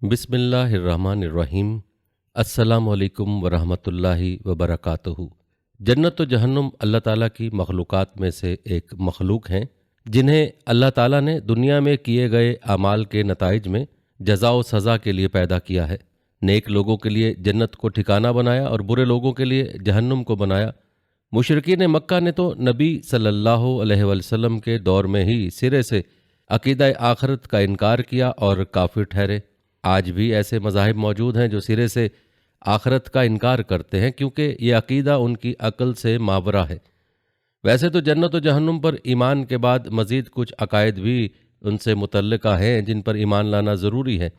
بسم اللہ الرحمن الرحیم۔ السلام علیکم ورحمۃ اللہ وبرکاتہ۔ جنت و جہنم اللہ تعالیٰ کی مخلوقات میں سے ایک مخلوق ہیں جنہیں اللہ تعالیٰ نے دنیا میں کیے گئے اعمال کے نتائج میں جزا و سزا کے لیے پیدا کیا ہے۔ نیک لوگوں کے لیے جنت کو ٹھکانہ بنایا اور برے لوگوں کے لیے جہنم کو بنایا۔ مشرکین مکہ نے تو نبی صلی اللہ علیہ وسلم کے دور میں ہی سرے سے عقیدہ آخرت کا انکار کیا اور کافر ٹھہرے۔ آج بھی ایسے مذاہب موجود ہیں جو سرے سے آخرت کا انکار کرتے ہیں کیونکہ یہ عقیدہ ان کی عقل سے ماورا ہے۔ ویسے تو جنت و جہنم پر ایمان کے بعد مزید کچھ عقائد بھی ان سے متعلقہ ہیں جن پر ایمان لانا ضروری ہے۔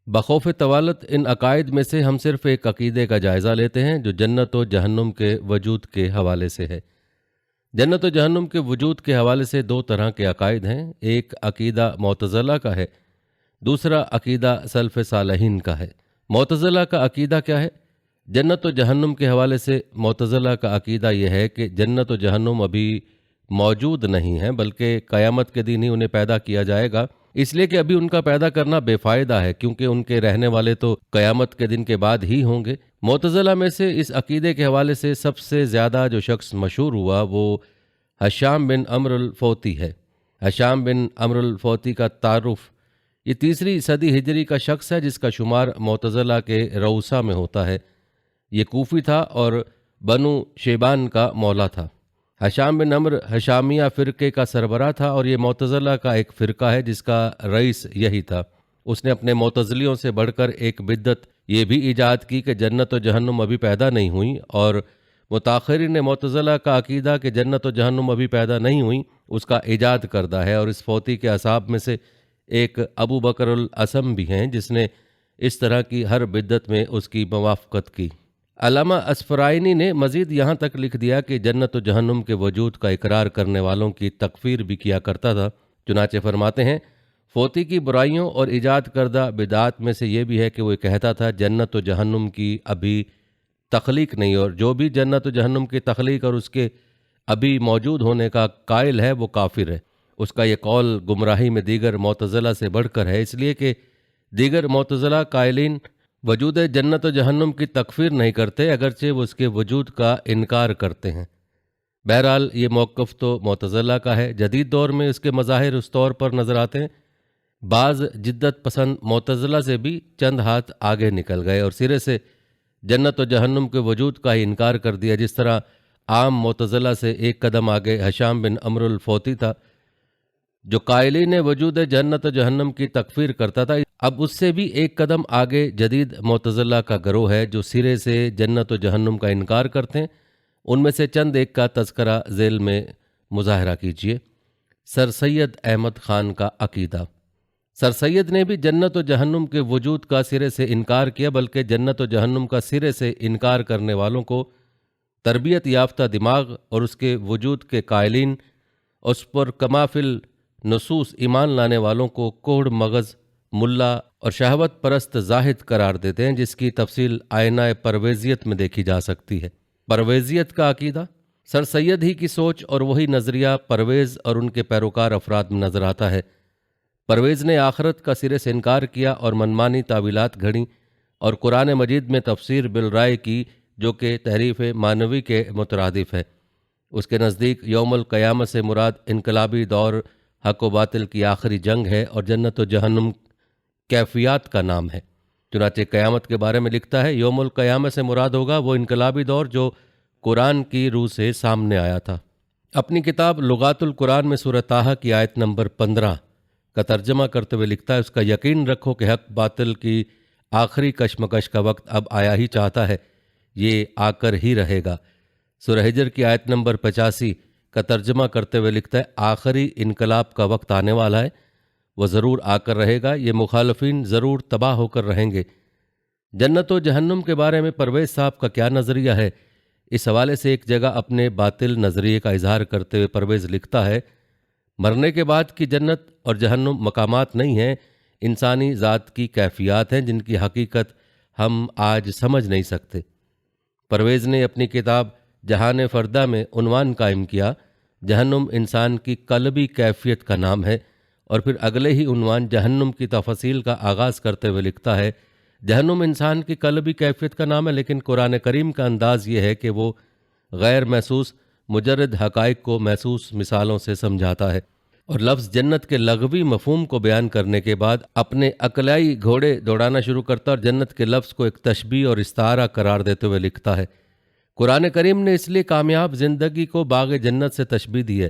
بخوف طوالت ان عقائد میں سے ہم صرف ایک عقیدے کا جائزہ لیتے ہیں جو جنت و جہنم کے وجود کے حوالے سے ہے۔ جنت و جہنم کے وجود کے حوالے سے دو طرح کے عقائد ہیں، ایک عقیدہ معتزلہ کا ہے، دوسرا عقیدہ سلف صالحین کا ہے۔ معتزلہ کا عقیدہ کیا ہے؟ جنت و جہنم کے حوالے سے معتزلہ کا عقیدہ یہ ہے کہ جنت و جہنم ابھی موجود نہیں ہیں بلکہ قیامت کے دن ہی انہیں پیدا کیا جائے گا، اس لیے کہ ابھی ان کا پیدا کرنا بے فائدہ ہے کیونکہ ان کے رہنے والے تو قیامت کے دن کے بعد ہی ہوں گے۔ معتزلہ میں سے اس عقیدے کے حوالے سے سب سے زیادہ جو شخص مشہور ہوا وہ ہشام بن عمرو الفوتی ہے۔ ہشام بن عمرو الفوتی کا تعارف، یہ تیسری صدی ہجری کا شخص ہے جس کا شمار معتزلہ کے رؤسا میں ہوتا ہے۔ یہ کوفی تھا اور بنو شیبان کا مولا تھا۔ ہشام بن عمرو ہشامیہ فرقے کا سربراہ تھا اور یہ معتزلہ کا ایک فرقہ ہے جس کا رئیس یہی تھا۔ اس نے اپنے معتزلیوں سے بڑھ کر ایک بدعت یہ بھی ایجاد کی کہ جنت و جہنم ابھی پیدا نہیں ہوئیں، اور متاخرین نے معتزلہ کا عقیدہ کہ جنت و جہنم ابھی پیدا نہیں ہوئیں اس کا ایجاد کردہ ہے، اور اس فوتی کے اصحاب میں سے ایک ابو بکر الاسم بھی ہیں جس نے اس طرح کی ہر بدعت میں اس کی موافقت کی۔ علامہ اسفرائینی نے مزید یہاں تک لکھ دیا کہ جنت و جہنم کے وجود کا اقرار کرنے والوں کی تکفیر بھی کیا کرتا تھا۔ چنانچہ فرماتے ہیں، فوتی کی برائیوں اور ایجاد کردہ بدعات میں سے یہ بھی ہے کہ وہ کہتا تھا جنت و جہنم کی ابھی تخلیق نہیں، اور جو بھی جنت و جہنم کی تخلیق اور اس کے ابھی موجود ہونے کا قائل ہے وہ کافر ہے۔ اس کا یہ قول گمراہی میں دیگر معتزلہ سے بڑھ کر ہے، اس لیے کہ دیگر معتزلہ قائلین وجود جنت و جہنم کی تکفیر نہیں کرتے اگرچہ وہ اس کے وجود کا انکار کرتے ہیں۔ بہرحال یہ موقف تو معتزلہ کا ہے۔ جدید دور میں اس کے مظاہر اس طور پر نظر آتے ہیں، بعض جدت پسند معتزلہ سے بھی چند ہاتھ آگے نکل گئے اور سرے سے جنت و جہنم کے وجود کا ہی انکار کر دیا، جس طرح عام معتزلہ سے ایک قدم آگے ہشام بن عمرو الفوتی تھا جو قائلین وجود جنت و جہنم کی تکفیر کرتا تھا۔ اب اس سے بھی ایک قدم آگے جدید معتزلہ کا گروہ ہے جو سرے سے جنت و جہنم کا انکار کرتے ہیں۔ ان میں سے چند ایک کا تذکرہ ذیل میں مظاہرہ کیجیے۔ سر سید احمد خان کا عقیدہ۔ سر سید نے بھی جنت و جہنم کے وجود کا سرے سے انکار کیا، بلکہ جنت و جہنم کا سرے سے انکار کرنے والوں کو تربیت یافتہ دماغ اور اس کے وجود کے قائلین، اس پر کمافل نصوص ایمان لانے والوں کو کوڑ مغز، ملا اور شہوت پرست زاہد قرار دیتے ہیں، جس کی تفصیل آئینہ پرویزیت میں دیکھی جا سکتی ہے۔ پرویزیت کا عقیدہ سر سید ہی کی سوچ اور وہی نظریہ پرویز اور ان کے پیروکار افراد میں نظر آتا ہے۔ پرویز نے آخرت کا سرے سے انکار کیا اور منمانی تعویلات گھڑیں اور قرآن مجید میں تفسیر بالرائے کی جو کہ تحریف مانوی کے مترادف ہے۔ اس کے نزدیک یوم القیامت سے مراد انقلابی دور حق و باطل کی آخری جنگ ہے اور جنت و جہنم کیفیات کا نام ہے۔ چنانچہ قیامت کے بارے میں لکھتا ہے، یوم القیامت سے مراد ہوگا وہ انقلابی دور جو قرآن کی روح سے سامنے آیا تھا۔ اپنی کتاب لغات القرآن میں سورہ طٰہٰ کی آیت نمبر 15 کا ترجمہ کرتے ہوئے لکھتا ہے، اس کا یقین رکھو کہ حق باطل کی آخری کشمکش کا وقت اب آیا ہی چاہتا ہے، یہ آ کر ہی رہے گا۔ سورہ ہجر کی آیت نمبر 85 کا ترجمہ کرتے ہوئے لکھتا ہے، آخری انقلاب کا وقت آنے والا ہے، وہ ضرور آ کر رہے گا، یہ مخالفین ضرور تباہ ہو کر رہیں گے۔ جنت و جہنم کے بارے میں پرویز صاحب کا کیا نظریہ ہے؟ اس حوالے سے ایک جگہ اپنے باطل نظریے کا اظہار کرتے ہوئے پرویز لکھتا ہے، مرنے کے بعد کی جنت اور جہنم مقامات نہیں ہیں، انسانی ذات کی کیفیات ہیں جن کی حقیقت ہم آج سمجھ نہیں سکتے۔ پرویز نے اپنی کتاب جہان فردہ میں عنوان قائم کیا، جہنم انسان کی قلبی کیفیت کا نام ہے اور پھر اگلے ہی عنوان جہنم کی تفصیل کا آغاز کرتے ہوئے لکھتا ہے، جہنم انسان کی قلبی کیفیت کا نام ہے، لیکن قرآن کریم کا انداز یہ ہے کہ وہ غیر محسوس مجرد حقائق کو محسوس مثالوں سے سمجھاتا ہے، اور لفظ جنت کے لغوی مفہوم کو بیان کرنے کے بعد اپنے عقلائی گھوڑے دوڑانا شروع کرتا ہے اور جنت کے لفظ کو ایک تشبیہ اور استعارہ قرار دیتے ہوئے لکھتا ہے، قرآن کریم نے اس لیے کامیاب زندگی کو باغ جنت سے تشبیہ دی ہے۔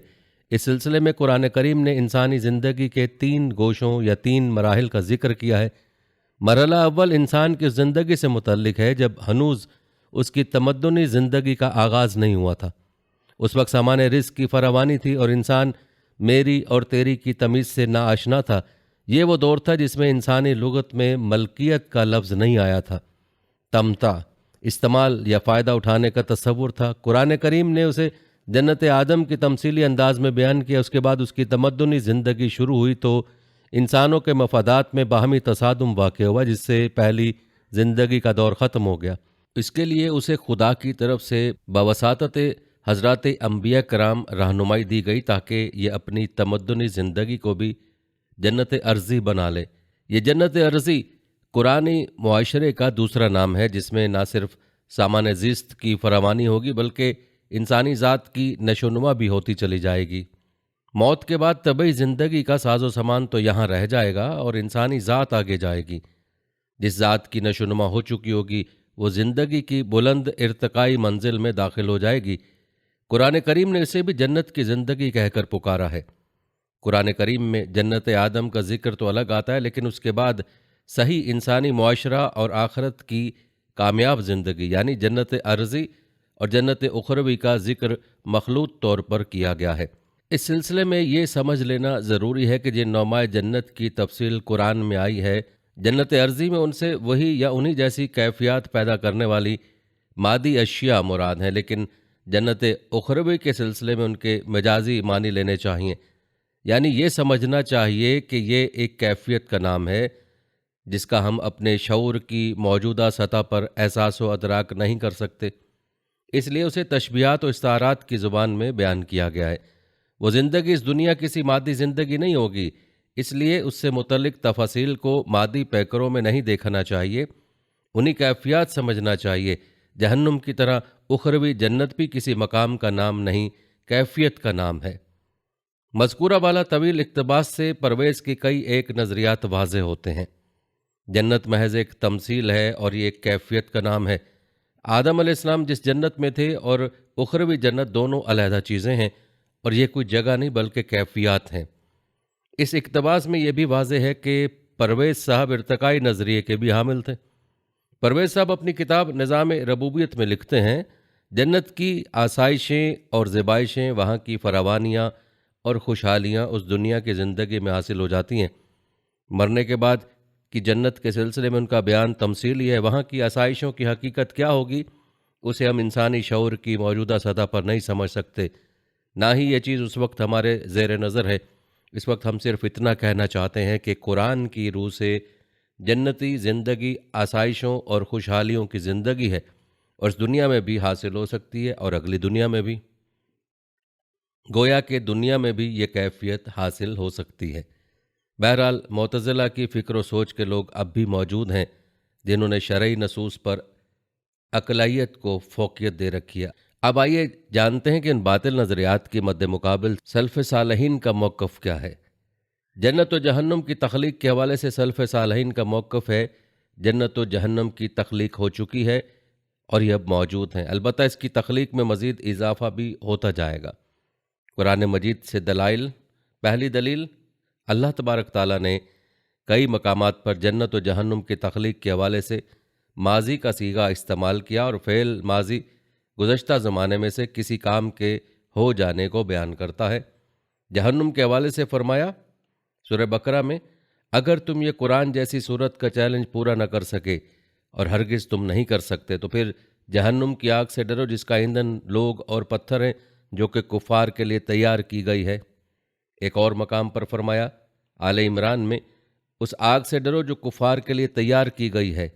اس سلسلے میں قرآن کریم نے انسانی زندگی کے 3 گوشوں یا 3 مراحل کا ذکر کیا ہے۔ مرحلہ اول انسان کی زندگی سے متعلق ہے، جب ہنوز اس کی تمدنی زندگی کا آغاز نہیں ہوا تھا۔ اس وقت سامان رزق کی فراوانی تھی اور انسان میری اور تیری کی تمیز سے ناآشنا تھا۔ یہ وہ دور تھا جس میں انسانی لغت میں ملکیت کا لفظ نہیں آیا تھا، تمتع، استعمال یا فائدہ اٹھانے کا تصور تھا۔ قرآن کریم نے اسے جنت آدم کی تمثیلی انداز میں بیان کیا۔ اس کے بعد اس کی تمدنی زندگی شروع ہوئی تو انسانوں کے مفادات میں باہمی تصادم واقع ہوا، جس سے پہلی زندگی کا دور ختم ہو گیا۔ اس کے لیے اسے خدا کی طرف سے بواسطہ حضرات انبیاء کرام رہنمائی دی گئی تاکہ یہ اپنی تمدنی زندگی کو بھی جنت ارضی بنا لے۔ یہ جنت ارضی قرآنی معاشرے کا دوسرا نام ہے، جس میں نہ صرف سامان زیست کی فراوانی ہوگی بلکہ انسانی ذات کی نشو و نما بھی ہوتی چلی جائے گی۔ موت کے بعد طبعی زندگی کا ساز و سامان تو یہاں رہ جائے گا اور انسانی ذات آگے جائے گی۔ جس ذات کی نشو و نما ہو چکی ہوگی وہ زندگی کی بلند ارتقائی منزل میں داخل ہو جائے گی۔ قرآن کریم نے اسے بھی جنت کی زندگی کہہ کر پکارا ہے۔ قرآن کریم میں جنت آدم کا ذکر تو الگ آتا ہے، لیکن اس کے بعد صحیح انسانی معاشرہ اور آخرت کی کامیاب زندگی یعنی جنت ارضی اور جنت اخروی کا ذکر مخلوط طور پر کیا گیا ہے۔ اس سلسلے میں یہ سمجھ لینا ضروری ہے کہ جن نعمائے جنت کی تفصیل قرآن میں آئی ہے، جنت ارضی میں ان سے وہی یا انہی جیسی کیفیات پیدا کرنے والی مادی اشیاء مراد ہیں، لیکن جنت اخروی کے سلسلے میں ان کے مجازی معنی لینے چاہیے، یعنی یہ سمجھنا چاہیے کہ یہ ایک کیفیت کا نام ہے جس کا ہم اپنے شعور کی موجودہ سطح پر احساس و ادراک نہیں کر سکتے، اس لیے اسے تشبیہات و استعارات کی زبان میں بیان کیا گیا ہے۔ وہ زندگی اس دنیا کسی مادی زندگی نہیں ہوگی، اس لیے اس سے متعلق تفاصیل کو مادی پیکروں میں نہیں دیکھنا چاہیے، انہی کیفیات سمجھنا چاہیے۔ جہنم کی طرح اخروی جنت بھی کسی مقام کا نام نہیں، کیفیت کا نام ہے۔ مذکورہ والا طویل اقتباس سے پرویز کی کئی ایک نظریات واضح ہوتے ہیں۔ جنت محض ایک تمثیل ہے اور یہ ایک کیفیت کا نام ہے۔ آدم علیہ السلام جس جنت میں تھے اور اخروی جنت دونوں علیحدہ چیزیں ہیں، اور یہ کوئی جگہ نہیں بلکہ کیفیات ہیں۔ اس اقتباس میں یہ بھی واضح ہے کہ پرویز صاحب ارتقائی نظریے کے بھی حامل تھے۔ پرویز صاحب اپنی کتاب نظام ربوبیت میں لکھتے ہیں، جنت کی آسائشیں اور زیبائشیں، وہاں کی فراوانیاں اور خوشحالیاں اس دنیا کی زندگی میں حاصل ہو جاتی ہیں۔ مرنے کے بعد کی جنت کے سلسلے میں ان کا بیان تمثیلی ہے۔ وہاں کی آسائشوں کی حقیقت کیا ہوگی اسے ہم انسانی شعور کی موجودہ سطح پر نہیں سمجھ سکتے، نہ ہی یہ چیز اس وقت ہمارے زیر نظر ہے۔ اس وقت ہم صرف اتنا کہنا چاہتے ہیں کہ قرآن کی روح سے جنتی زندگی آسائشوں اور خوشحالیوں کی زندگی ہے، اور اس دنیا میں بھی حاصل ہو سکتی ہے اور اگلی دنیا میں بھی، گویا کہ دنیا میں بھی یہ کیفیت حاصل ہو سکتی ہے۔ بہرحال معتزلہ کی فکر و سوچ کے لوگ اب بھی موجود ہیں جنہوں نے شرعی نصوص پر عقلائیت کو فوقیت دے رکھی ہے۔ اب آئیے جانتے ہیں کہ ان باطل نظریات کے مد مقابل سلف صالحین کا موقف کیا ہے۔ جنت و جہنم کی تخلیق کے حوالے سے سلف صالحین کا موقف ہے، جنت و جہنم کی تخلیق ہو چکی ہے اور یہ اب موجود ہیں، البتہ اس کی تخلیق میں مزید اضافہ بھی ہوتا جائے گا۔ قرآن مجید سے دلائل۔ پہلی دلیل، اللہ تبارک تعالیٰ نے کئی مقامات پر جنت و جہنم کی تخلیق کے حوالے سے ماضی کا صیغہ استعمال کیا اور فعل ماضی گزشتہ زمانے میں سے کسی کام کے ہو جانے کو بیان کرتا ہے۔ جہنم کے حوالے سے فرمایا سورہ بقرہ میں، اگر تم یہ قرآن جیسی صورت کا چیلنج پورا نہ کر سکے اور ہرگز تم نہیں کر سکتے تو پھر جہنم کی آگ سے ڈرو جس کا ایندھن لوگ اور پتھر ہیں، جو کہ کفار کے لیے تیار کی گئی ہے۔ ایک اور مقام پر فرمایا آل عمران میں، اس آگ سے ڈرو جو کفار کے لیے تیار کی گئی ہے۔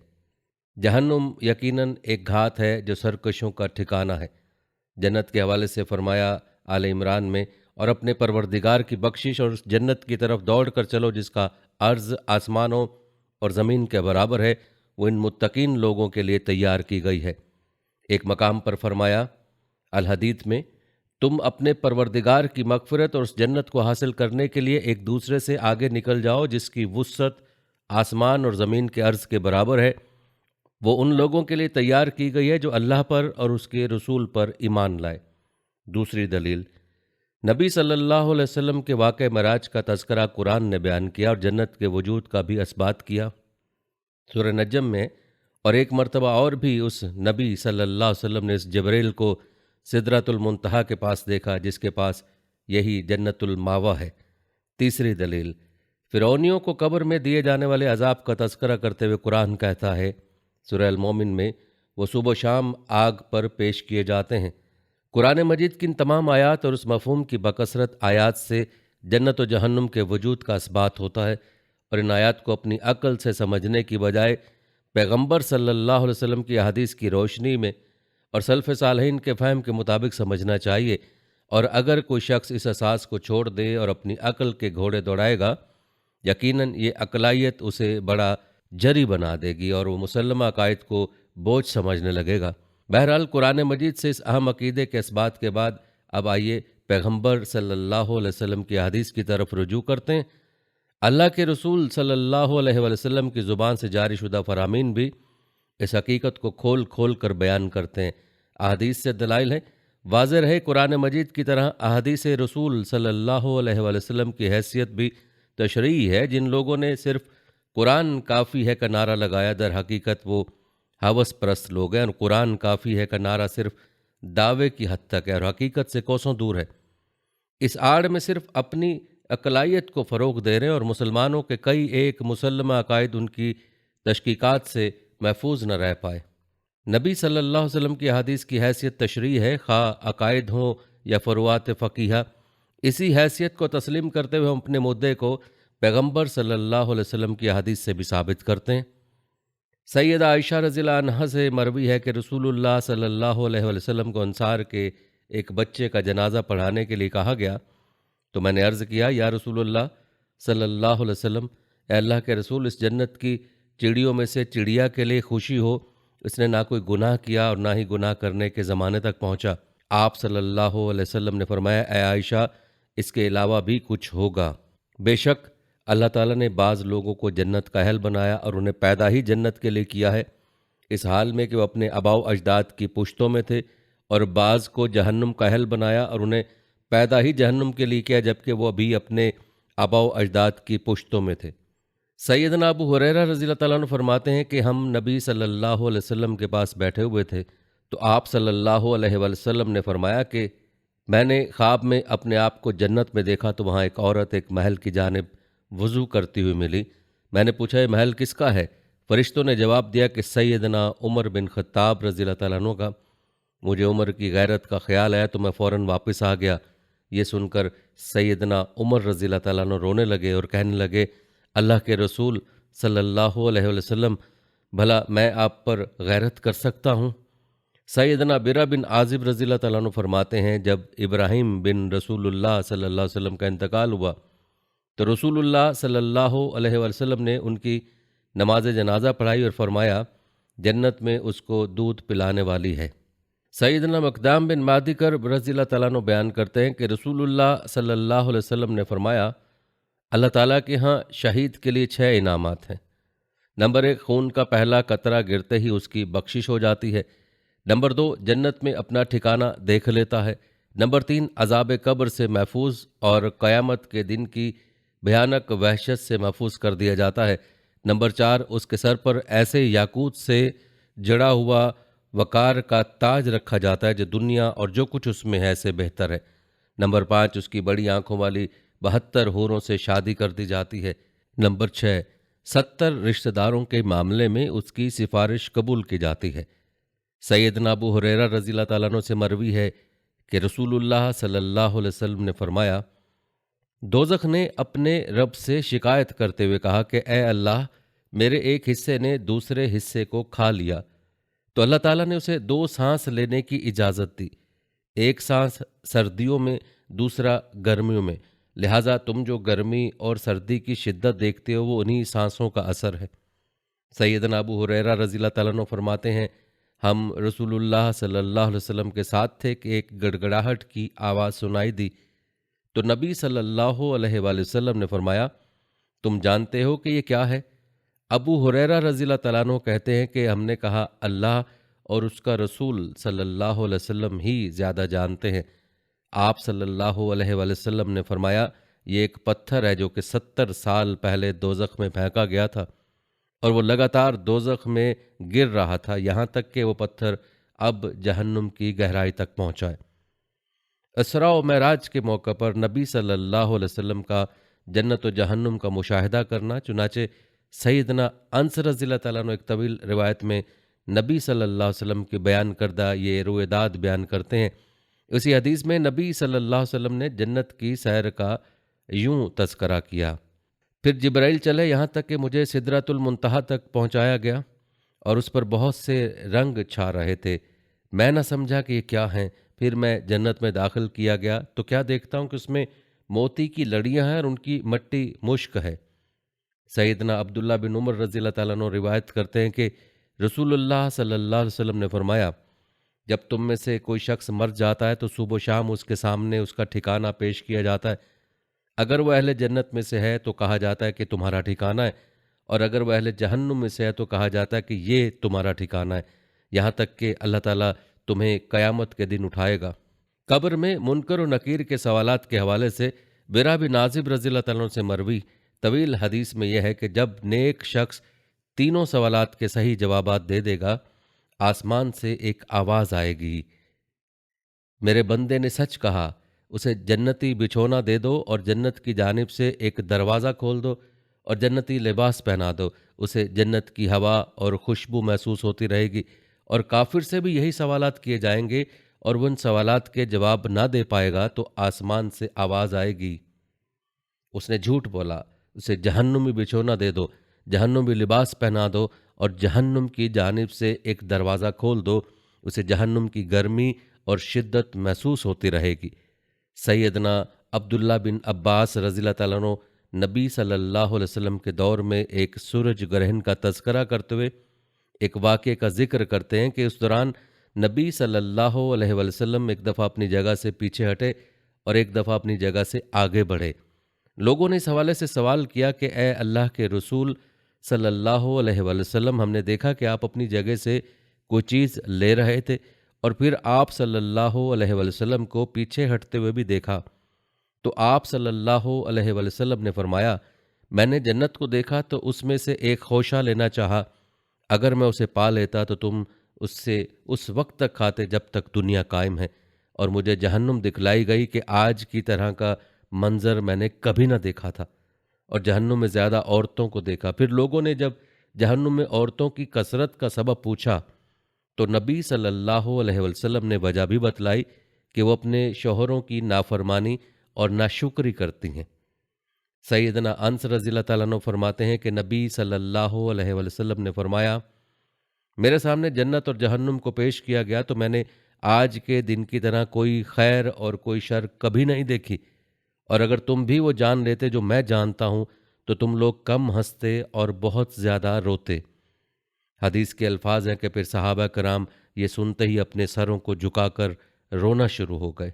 جہنم یقیناً ایک گھات ہے جو سرکشوں کا ٹھکانہ ہے۔ جنت کے حوالے سے فرمایا آل عمران میں، اور اپنے پروردگار کی بخشش اور اس جنت کی طرف دوڑ کر چلو جس کا عرض آسمانوں اور زمین کے برابر ہے، وہ ان متقین لوگوں کے لیے تیار کی گئی ہے۔ ایک مقام پر فرمایا الحدید میں، تم اپنے پروردگار کی مغفرت اور اس جنت کو حاصل کرنے کے لیے ایک دوسرے سے آگے نکل جاؤ جس کی وسعت آسمان اور زمین کے عرض کے برابر ہے۔ وہ ان لوگوں کے لیے تیار کی گئی ہے جو اللہ پر اور اس کے رسول پر ایمان لائے۔ دوسری دلیل، نبی صلی اللہ علیہ وسلم کے واقع معراج کا تذکرہ قرآن نے بیان کیا اور جنت کے وجود کا بھی اثبات کیا۔ سورہ نجم میں اور ایک مرتبہ اور بھی اس نبی صلی اللہ علیہ وسلم نے اس جبریل کو سدرۃ المنتہا کے پاس دیکھا جس کے پاس یہی جنت الماوا ہے۔ تیسری دلیل، فرعونیوں کو قبر میں دیے جانے والے عذاب کا تذکرہ کرتے ہوئے قرآن کہتا ہے سورہ المومن میں، وہ صبح و شام آگ پر پیش کیے جاتے ہیں۔ قرآن مجید کی ان تمام آیات اور اس مفہوم کی بکثرت آیات سے جنت و جہنم کے وجود کا اثبات ہوتا ہے، اور ان آیات کو اپنی عقل سے سمجھنے کی بجائے پیغمبر صلی اللہ علیہ وسلم کی احادیث کی روشنی میں اور سلف صالحین کے فہم کے مطابق سمجھنا چاہیے۔ اور اگر کوئی شخص اس اساس کو چھوڑ دے اور اپنی عقل کے گھوڑے دوڑائے گا، یقیناً یہ عقلائیت اسے بڑا جری بنا دے گی اور وہ مسلمہ عقائد کو بوجھ سمجھنے لگے گا۔ بہرحال قرآن مجید سے اس اہم عقیدے کے اثبات کے بعد اب آئیے پیغمبر صلی اللہ علیہ وسلم کی حدیث کی طرف رجوع کرتے ہیں۔ اللہ کے رسول صلی اللہ علیہ وسلم کی زبان سے جاری شدہ فرامین بھی اس حقیقت کو کھول کھول کر بیان کرتے ہیں۔ احادیث سے دلائل ہیں، واضح رہے قرآن مجید کی طرح احادیث رسول صلی اللہ علیہ وسلم کی حیثیت بھی تشریعی ہے۔ جن لوگوں نے صرف قرآن کافی ہے کا نعرہ لگایا، در حقیقت وہ ہوس پرست لوگ ہیں، اور قرآن کافی ہے کا نعرہ صرف دعوے کی حد تک ہے اور حقیقت سے کوسوں دور ہے۔ اس آڑ میں صرف اپنی عقلائیت کو فروغ دے رہے ہیں اور مسلمانوں کے کئی ایک مسلمہ عقائد ان کی تشکیکات سے محفوظ نہ رہ پائے۔ نبی صلی اللہ علیہ وسلم کی حدیث کی حیثیت تشریح ہے، خواہ عقائد ہوں یا فروعات فقیہ۔ اسی حیثیت کو تسلیم کرتے ہوئے ہم اپنے مدعے کو پیغمبر صلی اللہ علیہ وسلم کی حدیث سے بھی ثابت کرتے ہیں۔ سیدہ عائشہ رضی اللہ عنہا سے مروی ہے کہ رسول اللہ صلی اللہ علیہ وسلم کو انصار کے ایک بچے کا جنازہ پڑھانے کے لیے کہا گیا تو میں نے عرض کیا، یا رسول اللہ صلی اللہ علیہ وسلم، اے اللہ کے رسول، اس جنت کی چڑیوں میں سے چڑیا کے لیے خوشی ہو، اس نے نہ کوئی گناہ کیا اور نہ ہی گناہ کرنے کے زمانے تک پہنچا۔ آپ صلی اللہ علیہ وسلم نے فرمایا، اے عائشہ، اس کے علاوہ بھی کچھ ہوگا۔ بے شک اللہ تعالیٰ نے بعض لوگوں کو جنت کا اہل بنایا اور انہیں پیدا ہی جنت کے لیے کیا ہے، اس حال میں کہ وہ اپنے آباء و اجداد کی پشتوں میں تھے، اور بعض کو جہنم کا اہل بنایا اور انہیں پیدا ہی جہنم کے لیے کیا جبکہ وہ ابھی اپنے آباء و اجداد کی پشتوں میں تھے۔ سیدنا ابو ہریرہ رضی اللہ تعالیٰ عنہ فرماتے ہیں کہ ہم نبی صلی اللہ علیہ وسلم کے پاس بیٹھے ہوئے تھے تو آپ صلی اللہ علیہ وسلم نے فرمایا کہ میں نے خواب میں اپنے آپ کو جنت میں دیکھا تو وہاں ایک عورت ایک محل کی جانب وضو کرتی ہوئی ملی۔ میں نے پوچھا، یہ محل کس کا ہے؟ فرشتوں نے جواب دیا کہ سیدنا عمر بن خطاب رضی اللہ تعالیٰ عنہ کا۔ مجھے عمر کی غیرت کا خیال آیا تو میں فوراً واپس آ گیا۔ یہ سن کر سیدنا عمر رضی اللہ تعالیٰ عنہ رونے لگے اور کہنے لگے، اللہ کے رسول صلی اللہ علیہ وسلم، بھلا میں آپ پر غیرت کر سکتا ہوں؟ سیدنا برا بن عازب رضی اللہ تعالیٰ عنہ فرماتے ہیں، جب ابراہیم بن رسول اللہ صلی اللہ علیہ وسلم کا انتقال ہوا تو رسول اللہ صلی اللہ علیہ وسلم نے ان کی نماز جنازہ پڑھائی اور فرمایا، جنت میں اس کو دودھ پلانے والی ہے۔ سیدنا مقدام بن مادی کرب رضی اللہ تعالیٰ عنہ بیان کرتے ہیں کہ رسول اللہ صلی اللہ علیہ وسلم نے فرمایا، اللہ تعالیٰ کے ہاں شہید کے لیے 6 انعامات ہیں۔ نمبر 1، خون کا پہلا قطرہ گرتے ہی اس کی بخشش ہو جاتی ہے۔ نمبر 2، جنت میں اپنا ٹھکانہ دیکھ لیتا ہے۔ نمبر 3، عذاب قبر سے محفوظ اور قیامت کے دن کی بھیانک وحشت سے محفوظ کر دیا جاتا ہے۔ نمبر 4، اس کے سر پر ایسے یاقوت سے جڑا ہوا وقار کا تاج رکھا جاتا ہے جو دنیا اور جو کچھ اس میں ہے سے بہتر ہے۔ نمبر 5، اس کی بڑی آنکھوں والی 72 حوروں سے شادی کر دی جاتی ہے۔ نمبر 6، 70 رشتہ داروں کے معاملے میں اس کی سفارش قبول کی جاتی ہے۔ سیدنا ابو ہریرہ رضی اللہ تعالیٰ عنہ سے مروی ہے کہ رسول اللہ صلی اللہ علیہ وسلم نے فرمایا، دوزخ نے اپنے رب سے شکایت کرتے ہوئے کہا کہ اے اللہ، میرے ایک حصے نے دوسرے حصے کو کھا لیا، تو اللہ تعالیٰ نے اسے 2 سانس لینے کی اجازت دی، ایک سانس سردیوں میں دوسرا گرمیوں میں، لہٰذا تم جو گرمی اور سردی کی شدت دیکھتے ہو وہ انہی سانسوں کا اثر ہے۔ سیدنا ابو ہریرہ رضی اللہ تعالیٰ عنہ فرماتے ہیں، ہم رسول اللہ صلی اللہ علیہ وسلم کے ساتھ تھے کہ ایک گڑگڑاہٹ کی آواز سنائی دی، تو نبی صلی اللہ علیہ وآلہ وسلم نے فرمایا، تم جانتے ہو کہ یہ کیا ہے؟ ابو ہریرہ رضی اللہ تعالیٰ عنہ کہتے ہیں کہ ہم نے کہا، اللہ اور اس کا رسول صلی اللہ علیہ وسلم ہی زیادہ جانتے ہیں۔ آپ صلی اللہ علیہ وآلہ وسلم نے فرمایا، یہ ایک پتھر ہے جو کہ 70 سال پہلے دوزخ میں پھینکا گیا تھا، اور وہ لگاتار دوزخ میں گر رہا تھا یہاں تک کہ وہ پتھر اب جہنم کی گہرائی تک پہنچا ہے۔ اسراء و معراج کے موقع پر نبی صلی اللہ علیہ وسلم کا جنت و جہنم کا مشاہدہ کرنا، چنانچہ سیدنا انس رضی اللہ تعالیٰ عنہ ایک طویل روایت میں نبی صلی اللہ علیہ وسلم کے بیان کردہ یہ رویداد بیان کرتے ہیں۔ اسی حدیث میں نبی صلی اللہ علیہ وسلم نے جنت کی سیر کا یوں تذکرہ کیا، پھر جبرائیل چلے یہاں تک کہ مجھے سدرۃ المنتہا تک پہنچایا گیا، اور اس پر بہت سے رنگ چھا رہے تھے، میں نہ سمجھا کہ یہ کیا ہیں۔ پھر میں جنت میں داخل کیا گیا تو کیا دیکھتا ہوں کہ اس میں موتی کی لڑیاں ہیں اور ان کی مٹی مشک ہے۔ سیدنا عبداللہ بن عمر رضی اللہ تعالیٰ عنہ روایت کرتے ہیں کہ رسول اللہ صلی اللہ علیہ وسلم نے فرمایا، جب تم میں سے کوئی شخص مر جاتا ہے تو صبح و شام اس کے سامنے اس کا ٹھکانہ پیش کیا جاتا ہے۔ اگر وہ اہل جنت میں سے ہے تو کہا جاتا ہے کہ تمہارا ٹھکانہ ہے، اور اگر وہ اہل جہنم میں سے ہے تو کہا جاتا ہے کہ یہ تمہارا ٹھکانہ ہے، یہاں تک کہ اللہ تعالیٰ تمہیں قیامت کے دن اٹھائے گا۔ قبر میں منکر و نکیر کے سوالات کے حوالے سے برا بن عازب رضی اللہ تعالیٰ عنہ سے مروی طویل حدیث میں یہ ہے کہ جب نیک شخص تینوں سوالات کے صحیح جوابات دے دے گا، آسمان سے ایک آواز آئے گی، میرے بندے نے سچ کہا، اسے جنتی بچھونا دے دو اور جنت کی جانب سے ایک دروازہ کھول دو اور جنتی لباس پہنا دو، اسے جنت کی ہوا اور خوشبو محسوس ہوتی رہے گی۔ اور کافر سے بھی یہی سوالات کیے جائیں گے اور وہ ان سوالات کے جواب نہ دے پائے گا تو آسمان سے آواز آئے گی، اس نے جھوٹ بولا، اسے جہنمی بچھونا دے دو، جہنمی لباس پہنا دو اور جہنم کی جانب سے ایک دروازہ کھول دو، اسے جہنم کی گرمی اور شدت محسوس ہوتی رہے گی۔ سیدنا عبداللہ بن عباس رضی اللہ تعالیٰ عنہ نبی صلی اللہ علیہ وسلم کے دور میں ایک سورج گرہن کا تذکرہ کرتے ہوئے ایک واقعے کا ذکر کرتے ہیں کہ اس دوران نبی صلی اللہ علیہ وسلم ایک دفعہ اپنی جگہ سے پیچھے ہٹے اور ایک دفعہ اپنی جگہ سے آگے بڑھے۔ لوگوں نے اس حوالے سے سوال کیا کہ اے اللہ کے رسول صلی اللہ علیہ وسلم، ہم نے دیکھا کہ آپ اپنی جگہ سے کوئی چیز لے رہے تھے اور پھر آپ صلی اللہ علیہ وسلم کو پیچھے ہٹتے ہوئے بھی دیکھا، تو آپ صلی اللہ علیہ وسلم نے فرمایا، میں نے جنت کو دیکھا تو اس میں سے ایک خوشہ لینا چاہا، اگر میں اسے پا لیتا تو تم اس سے اس وقت تک کھاتے جب تک دنیا قائم ہے، اور مجھے جہنم دکھلائی گئی کہ آج کی طرح کا منظر میں نے کبھی نہ دیکھا تھا، اور جہنم میں زیادہ عورتوں کو دیکھا۔ پھر لوگوں نے جب جہنم میں عورتوں کی کثرت کا سبب پوچھا تو نبی صلی اللہ علیہ وسلم نے وجہ بھی بتلائی کہ وہ اپنے شوہروں کی نافرمانی اور ناشکری کرتی ہیں۔ سیدنا انس رضی اللہ تعالیٰ عنہ فرماتے ہیں کہ نبی صلی اللہ علیہ وسلم نے فرمایا، میرے سامنے جنت اور جہنم کو پیش کیا گیا تو میں نے آج کے دن کی طرح کوئی خیر اور کوئی شر کبھی نہیں دیکھی، اور اگر تم بھی وہ جان لیتے جو میں جانتا ہوں تو تم لوگ کم ہنستے اور بہت زیادہ روتے۔ حدیث کے الفاظ ہیں کہ پھر صحابہ کرام یہ سنتے ہی اپنے سروں کو جھکا کر رونا شروع ہو گئے۔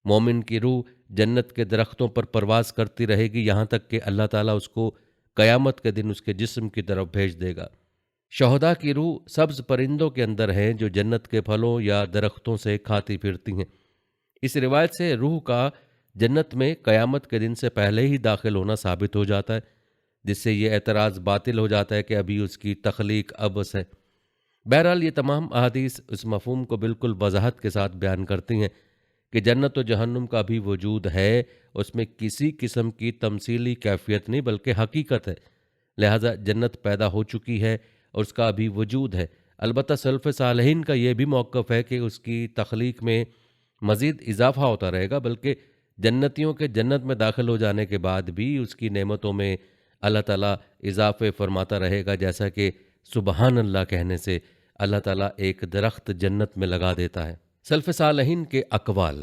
مومن کی روح جنت کے درختوں پر پرواز کرتی رہے گی یہاں تک کہ اللہ تعالیٰ اس کو قیامت کے دن اس کے جسم کی طرف بھیج دے گا۔ شہداء کی روح سبز پرندوں کے اندر ہیں جو جنت کے پھلوں یا درختوں سے کھاتی پھرتی ہیں۔ اس روایت سے روح کا جنت میں قیامت کے دن سے پہلے ہی داخل ہونا ثابت ہو جاتا ہے، جس سے یہ اعتراض باطل ہو جاتا ہے کہ ابھی اس کی تخلیق ابس ہے۔ بہرحال یہ تمام احادیث اس مفہوم کو بالکل وضاحت کے ساتھ بیان کرتی ہیں کہ جنت و جہنم کا بھی وجود ہے، اس میں کسی قسم کی تمثیلی کیفیت نہیں بلکہ حقیقت ہے، لہذا جنت پیدا ہو چکی ہے اور اس کا بھی وجود ہے۔ البتہ سلف صالحین کا یہ بھی موقف ہے کہ اس کی تخلیق میں مزید اضافہ ہوتا رہے گا، بلکہ جنتیوں کے جنت میں داخل ہو جانے کے بعد بھی اس کی نعمتوں میں اللہ تعالیٰ اضافے فرماتا رہے گا، جیسا کہ سبحان اللہ کہنے سے اللہ تعالیٰ ایک درخت جنت میں لگا دیتا ہے۔ سلف صالحین کے اقوال،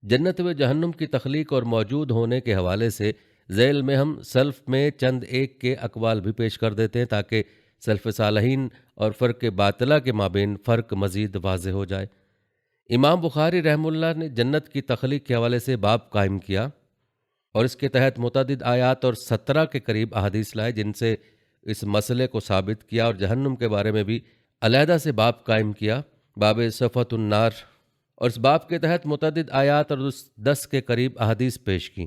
جنت و جہنم کی تخلیق اور موجود ہونے کے حوالے سے ذیل میں ہم سلف میں چند ایک کے اقوال بھی پیش کر دیتے ہیں تاکہ سلف صالحین اور فرق باطلہ کے مابین فرق مزید واضح ہو جائے۔ امام بخاری رحمہ اللہ نے جنت کی تخلیق کے حوالے سے باب قائم کیا اور اس کے تحت متعدد آیات اور 17 کے قریب احادیث لائے جن سے اس مسئلے کو ثابت کیا، اور جہنم کے بارے میں بھی علیحدہ سے باب قائم کیا، باب صفۃ النار، اور اس باب کے تحت متعدد آیات اور 10 کے قریب احادیث پیش کی۔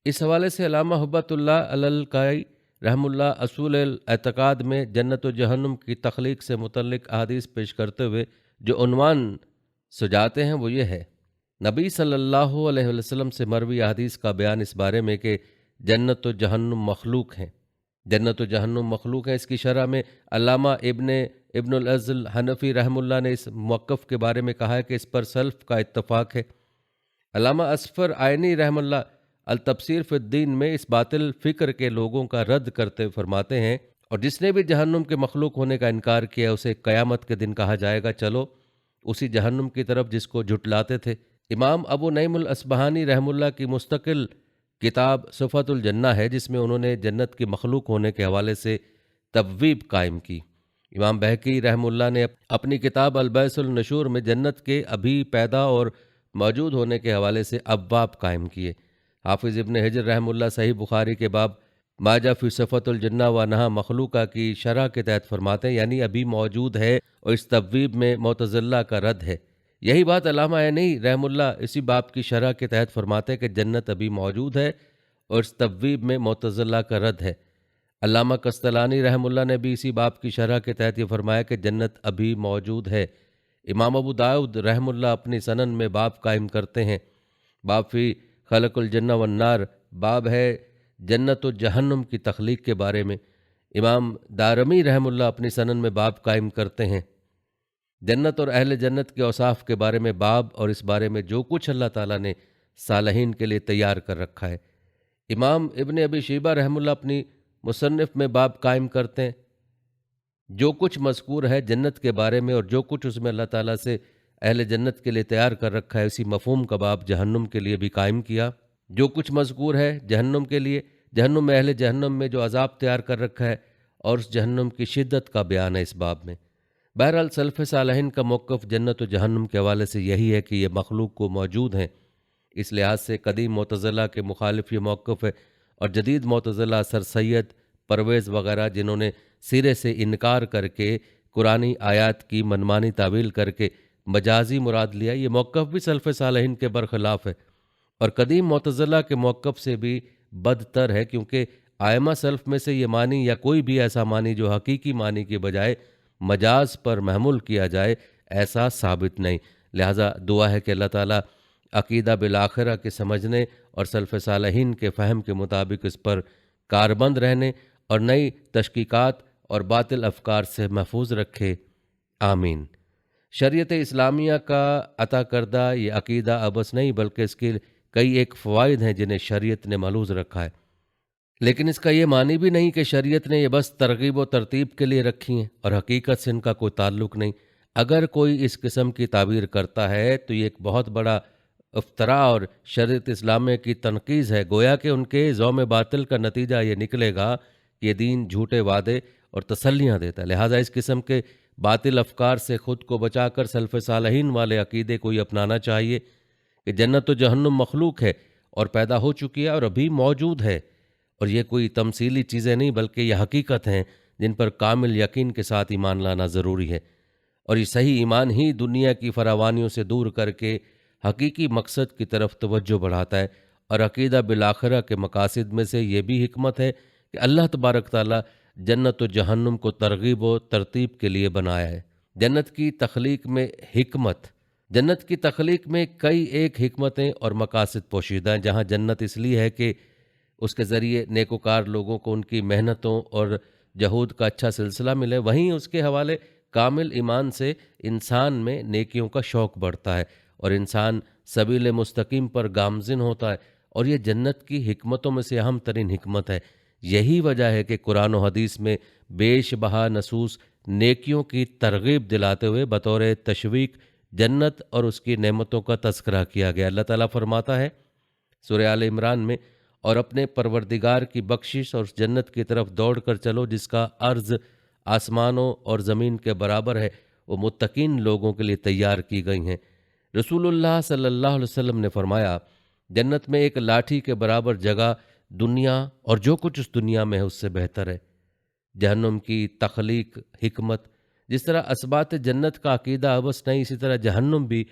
اس حوالے سے علامہ حبت اللہ الکائی رحم اللہ اصول الاعتقاد میں جنت و جہنم کی تخلیق سے متعلق احادیث پیش کرتے ہوئے جو عنوان سجاتے ہیں وہ یہ ہے: نبی صلی اللہ علیہ وسلم سے مروی احادیث کا بیان اس بارے میں کہ جنت و جہنم مخلوق ہیں۔ جنت و جہنم مخلوق ہیں، اس کی شرح میں علامہ ابن العز الحنفی رحم اللہ نے اس موقف کے بارے میں کہا ہے کہ اس پر سلف کا اتفاق ہے۔ علامہ اصفر عینی رحم اللہ التبصیر فی الدین میں اس باطل فکر کے لوگوں کا رد کرتے فرماتے ہیں، اور جس نے بھی جہنم کے مخلوق ہونے کا انکار کیا اسے قیامت کے دن کہا جائے گا چلو اسی جہنم کی طرف جس کو جھٹلاتے تھے۔ امام ابو نعیم الاصبہانی رحم اللہ کی مستقل کتاب صفۃ الجنہ ہے جس میں انہوں نے جنت کی مخلوق ہونے کے حوالے سے تبویب قائم کی۔ امام بہقی رحم اللہ نے اپنی کتاب البعث النشور میں جنت کے ابھی پیدا اور موجود ہونے کے حوالے سے ابواب قائم کیے۔ حافظ ابن حجر رحم اللہ صحیح بخاری کے باب ما جاء فی صفۃ الجنہ و نہا مخلوقہ کی شرح کے تحت فرماتے ہیں یعنی ابھی موجود ہے، اور اس تبویب میں معتزلہ کا رد ہے۔ یہی بات علامہ عینی رحم اللہ اسی باب کی شرح کے تحت فرماتے ہیں کہ جنت ابھی موجود ہے اور اس تبویب میں معتزلہ کا رد ہے۔ علامہ قسطلانی رحم اللہ نے بھی اسی باب کی شرح کے تحت یہ فرمایا کہ جنت ابھی موجود ہے۔ امام ابو داؤد رحم اللہ اپنی سنن میں باب قائم کرتے ہیں، باب فی خلق الجنہ والنار، باب ہے جنت و جہنم کی تخلیق کے بارے میں۔ امام دارمی رحم اللہ اپنی سنن میں باب قائم کرتے ہیں، جنت اور اہل جنت کے اوصاف کے بارے میں باب، اور اس بارے میں جو کچھ اللہ تعالیٰ نے صالحین کے لیے تیار کر رکھا ہے۔ امام ابن ابی شیبہ رحم اللہ اپنی مصنف میں باب قائم کرتے ہیں، جو کچھ مذکور ہے جنت کے بارے میں اور جو کچھ اس میں اللہ تعالیٰ سے اہل جنت کے لیے تیار کر رکھا ہے، اسی مفہوم کا باب جہنم کے لیے بھی قائم کیا۔ جو کچھ مذکور ہے جہنم کے لیے، جہنم میں اہل جہنم میں جو عذاب تیار کر رکھا ہے اور اس جہنم کی شدت کا بیان ہے اس باب میں۔ بہرحال سلف صالحین کا موقف جنت و جہنم کے حوالے سے یہی ہے کہ یہ مخلوق کو موجود ہیں۔ اس لحاظ سے قدیم معتزلہ کے مخالف یہ موقف ہے، اور جدید معتزلہ سر سید پرویز وغیرہ جنہوں نے سرے سے انکار کر کے قرآنی آیات کی منمانی تعویل کر کے مجازی مراد لیا، یہ موقف بھی سلف صالحین کے برخلاف ہے اور قدیم معتزلہ کے موقف سے بھی بدتر ہے، کیونکہ ائمہ سلف میں سے یہ معنی یا کوئی بھی ایسا معنی جو حقیقی معنی کے بجائے مجاز پر محمول کیا جائے ایسا ثابت نہیں۔ لہٰذا دعا ہے کہ اللہ تعالیٰ عقیدہ بالآخرہ کے سمجھنے اور سلف صالحین کے فہم کے مطابق اس پر کاربند رہنے اور نئی تشقیقات اور باطل افکار سے محفوظ رکھے، آمین۔ شریعت اسلامیہ کا عطا کردہ یہ عقیدہ ابس نہیں بلکہ اس کے کئی ایک فوائد ہیں جنہیں شریعت نے ملحوظ رکھا ہے، لیکن اس کا یہ معنی بھی نہیں کہ شریعت نے یہ بس ترغیب و ترتیب کے لیے رکھی ہیں اور حقیقت سے ان کا کوئی تعلق نہیں۔ اگر کوئی اس قسم کی تعبیر کرتا ہے تو یہ ایک بہت بڑا افتراء اور شریعت اسلامیہ کی تنقیض ہے، گویا کہ ان کے زوم باطل کا نتیجہ یہ نکلے گا کہ یہ دین جھوٹے وعدے اور تسلیاں دیتا ہے۔ لہٰذا اس قسم کے باطل افکار سے خود کو بچا کر سلف صالحین والے عقیدے کو یہ اپنانا چاہیے کہ جنت و جہنم مخلوق ہے اور پیدا ہو چکی ہے اور ابھی موجود ہے، اور یہ کوئی تمثیلی چیزیں نہیں بلکہ یہ حقیقت ہیں جن پر کامل یقین کے ساتھ ایمان لانا ضروری ہے، اور یہ صحیح ایمان ہی دنیا کی فراوانیوں سے دور کر کے حقیقی مقصد کی طرف توجہ بڑھاتا ہے۔ اور عقیدہ بالآخرہ کے مقاصد میں سے یہ بھی حکمت ہے کہ اللہ تبارک تعالیٰ جنت و جہنم کو ترغیب و ترتیب کے لیے بنایا ہے۔ جنت کی تخلیق میں حکمت، جنت کی تخلیق میں کئی ایک حکمتیں اور مقاصد پوشیدہ ہیں۔ جہاں جنت اس لیے ہے کہ اس کے ذریعے نیکوکار لوگوں کو ان کی محنتوں اور جہود کا اچھا سلسلہ ملے، وہیں اس کے حوالے کامل ایمان سے انسان میں نیکیوں کا شوق بڑھتا ہے اور انسان سبیل مستقیم پر گامزن ہوتا ہے، اور یہ جنت کی حکمتوں میں سے اہم ترین حکمت ہے۔ یہی وجہ ہے کہ قرآن و حدیث میں بیش بہا نصوص نیکیوں کی ترغیب دلاتے ہوئے بطور تشویق جنت اور اس کی نعمتوں کا تذکرہ کیا گیا۔ اللہ تعالیٰ فرماتا ہے سورہ آل عمران میں، اور اپنے پروردگار کی بخشش اور اس جنت کی طرف دوڑ کر چلو جس کا عرض آسمانوں اور زمین کے برابر ہے، وہ متقین لوگوں کے لیے تیار کی گئی ہیں۔ رسول اللہ صلی اللہ علیہ وسلم نے فرمایا جنت میں ایک لاٹھی کے برابر جگہ دنیا اور جو کچھ اس دنیا میں ہے اس سے بہتر ہے۔ جہنم کی تخلیق حکمت، جس طرح اسبات جنت کا عقیدہ ابس نہیں، اسی طرح جہنم بھی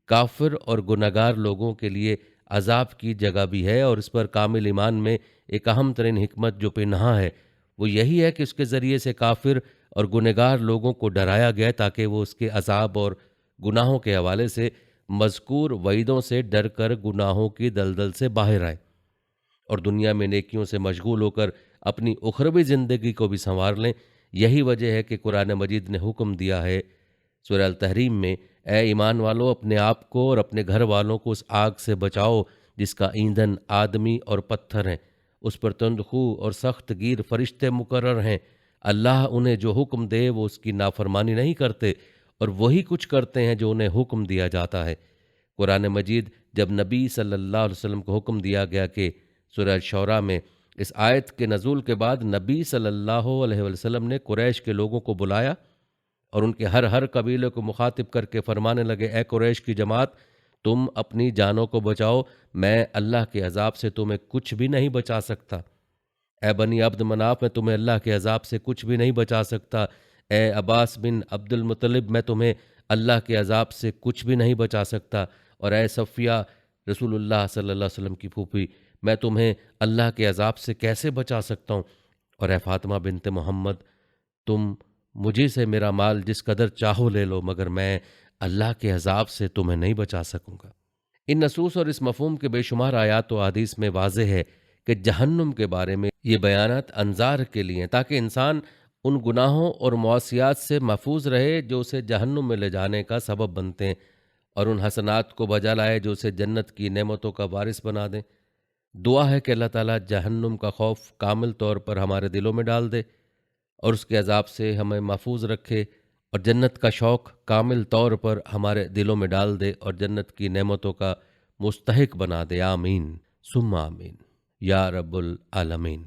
کافر اور گناہگار لوگوں کے لیے عذاب کی جگہ بھی ہے، اور اس پر کامل ایمان میں ایک اہم ترین حکمت جو پنہاں ہے وہ یہی ہے کہ اس کے ذریعے سے کافر اور گنہگار لوگوں کو ڈرایا گیا تاکہ وہ اس کے عذاب اور گناہوں کے حوالے سے مذکور وعیدوں سے ڈر کر گناہوں کی دلدل سے باہر آئیں اور دنیا میں نیکیوں سے مشغول ہو کر اپنی اخروی زندگی کو بھی سنوار لیں۔ یہی وجہ ہے کہ قرآن مجید نے حکم دیا ہے سورہ التحریم میں، اے ایمان والو اپنے آپ کو اور اپنے گھر والوں کو اس آگ سے بچاؤ جس کا ایندھن آدمی اور پتھر ہیں، اس پر تندخو اور سخت گیر فرشتے مقرر ہیں۔ اللہ انہیں جو حکم دے وہ اس کی نافرمانی نہیں کرتے اور وہی کچھ کرتے ہیں جو انہیں حکم دیا جاتا ہے۔ قرآن مجید جب نبی صلی اللہ علیہ وسلم کو حکم دیا گیا کہ سورہ شعراء میں اس آیت کے نزول کے بعد نبی صلی اللہ علیہ وسلم نے قریش کے لوگوں کو بلایا اور ان کے ہر قبیلے کو مخاطب کر کے فرمانے لگے، اے قریش کی جماعت، تم اپنی جانوں کو بچاؤ، میں اللہ کے عذاب سے تمہیں کچھ بھی نہیں بچا سکتا۔ اے بنی عبد مناف، میں تمہیں اللہ کے عذاب سے کچھ بھی نہیں بچا سکتا۔ اے عباس بن عبد المطلب، میں تمہیں اللہ کے عذاب سے کچھ بھی نہیں بچا سکتا۔ اور اے صفیہ رسول اللہ صلی اللہ علیہ وسلم کی پھوپھی، میں تمہیں اللہ کے عذاب سے کیسے بچا سکتا ہوں؟ اور اے فاطمہ بنت محمد، تم مجھے سے میرا مال جس قدر چاہو لے لو، مگر میں اللہ کے عذاب سے تمہیں نہیں بچا سکوں گا۔ ان نصوص اور اس مفہوم کے بے شمار آیات و حدیث میں واضح ہے کہ جہنم کے بارے میں یہ بیانات انذار کے لیے ہیں تاکہ انسان ان گناہوں اور معاصیات سے محفوظ رہے جو اسے جہنم میں لے جانے کا سبب بنتے ہیں، اور ان حسنات کو بجا لائے جو اسے جنت کی نعمتوں کا وارث بنا دیں۔ دعا ہے کہ اللہ تعالیٰ جہنم کا خوف کامل طور پر ہمارے دلوں میں ڈال دے اور اس کے عذاب سے ہمیں محفوظ رکھے، اور جنت کا شوق کامل طور پر ہمارے دلوں میں ڈال دے اور جنت کی نعمتوں کا مستحق بنا دے۔ آمین ثم آمین یا رب العالمین۔